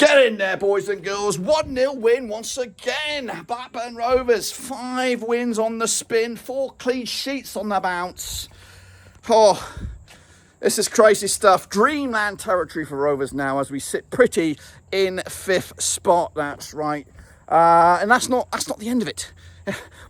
Get in there, boys and girls. 1-0 win once again. Blackburn Rovers, 5 wins on the spin, 4 clean sheets on the bounce. Oh, this is crazy stuff. Dreamland territory for Rovers now as we sit pretty in 5th spot. That's right. And that's not the end of it.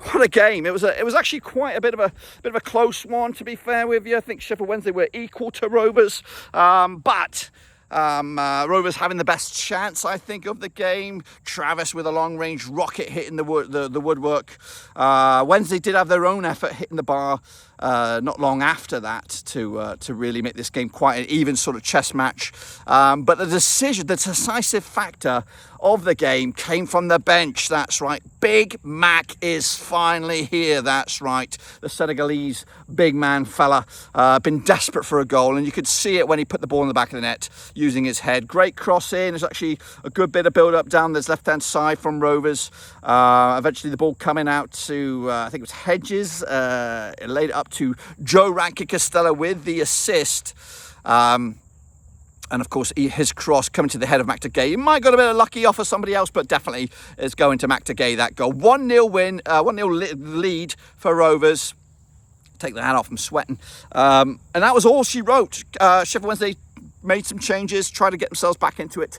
What a game. It was actually quite a bit of a close one, to be fair with you. I think Sheffield Wednesday were equal to Rovers. But Rovers having the best chance, I think, of the game. Travis with a long-range rocket hitting the woodwork. Wednesday did have their own effort hitting the bar not long after that to really make this game quite an even sort of chess match. But the decisive factor of the game came from the bench. That's right. Big Mac is finally here. That's right. The Senegalese big man fella been desperate for a goal, and you could see it when he put the ball in the back of the net using his head. Great cross in. There's actually a good bit of build up down this left-hand side from Rovers. Eventually the ball coming out to, I think it was Hedges, laid it up to Joe Rankin-Costello with the assist. And of course, his cross coming to the head of McTougay. He might got a bit of lucky off of somebody else, but definitely is going to McTougay, that goal. 1-0 win, 1-0 lead for Rovers. Take the hat off, I'm sweating. And that was all she wrote. Sheffield Wednesday made some changes, tried to get themselves back into it,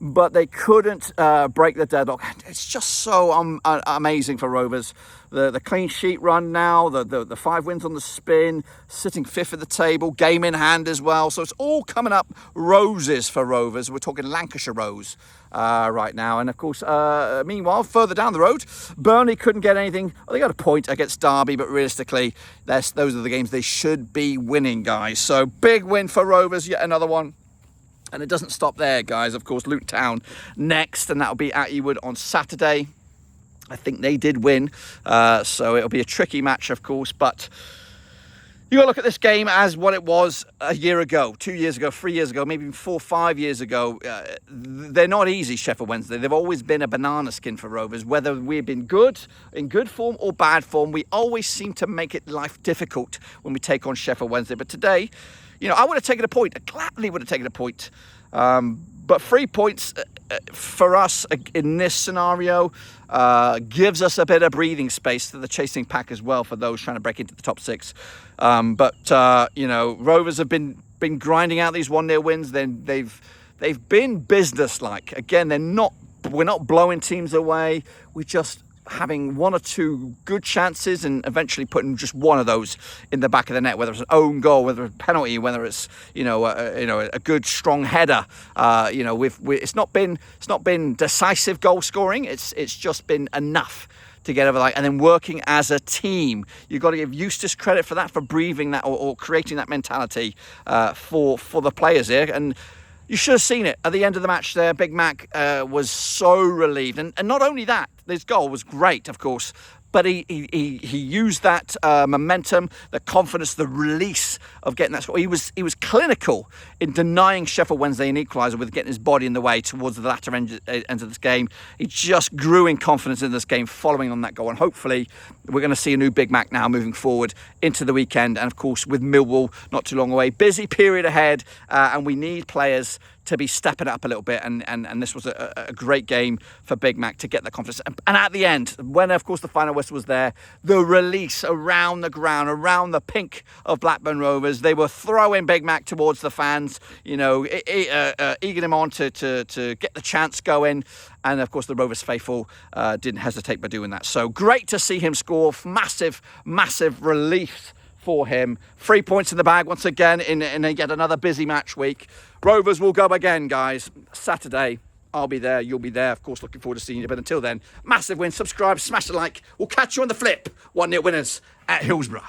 but they couldn't break the deadlock. It's just so amazing for Rovers. The clean sheet run now, the 5 wins on the spin, sitting 5th at the table, game in hand as well. So it's all coming up roses for Rovers. We're talking Lancashire Rose right now. And of course, meanwhile, further down the road, Burnley couldn't get anything. Well, they got a point against Derby, but realistically, those are the games they should be winning, guys. So big win for Rovers, yet another one. And it doesn't stop there, guys. Of course, Luton Town next, and that'll be at Ewood on Saturday. I think they did win, so it'll be a tricky match, of course. But you got to look at this game as what it was a year ago, 2 years ago, 3 years ago, maybe even 4 or 5 years ago. They're not easy, Sheffield Wednesday. They've always been a banana skin for Rovers. Whether we've been in good form or bad form, we always seem to make it life difficult when we take on Sheffield Wednesday. But today, I would have taken a point. I gladly would have taken a point. But 3 points for us in this scenario gives us a bit of breathing space to the chasing pack as well for those trying to break into the top 6. But Rovers have been grinding out these 1-0 wins. Then they've been businesslike. Again, we're not blowing teams away. We're just having 1 or 2 good chances and eventually putting just one of those in the back of the net, whether it's an own goal, whether it's a penalty, whether it's a good strong header. It's not been decisive goal scoring. It's just been enough to get over that, and then working as a team. You've got to give Eustace credit for that, for breathing that or creating that mentality for the players here. And you should have seen it at the end of the match there. Big Mac was so relieved. And not only that, his goal was great, of course, but he used that momentum, the confidence, the release of getting that score. He was clinical in denying Sheffield Wednesday an equaliser with getting his body in the way towards the latter end of this game. He just grew in confidence in this game following on that goal. And hopefully we're going to see a new Big Mac now moving forward into the weekend. And of course, with Millwall not too long away, busy period ahead, and we need players to be stepping up a little bit, and this was a great game for Big Mac to get the confidence. And at the end, when of course the final whistle was there, the release around the ground, around the pink of Blackburn Rovers, they were throwing Big Mac towards the fans, egging him on to get the chance going. And of course the Rovers faithful didn't hesitate by doing that. So great to see him score. Massive relief for him. 3 points in the bag once again in yet another busy match week. Rovers will go again, guys. Saturday, I'll be there. You'll be there. Of course, looking forward to seeing you. But until then, massive win. Subscribe, smash the like. We'll catch you on the flip. 1-0 winners at Hillsborough.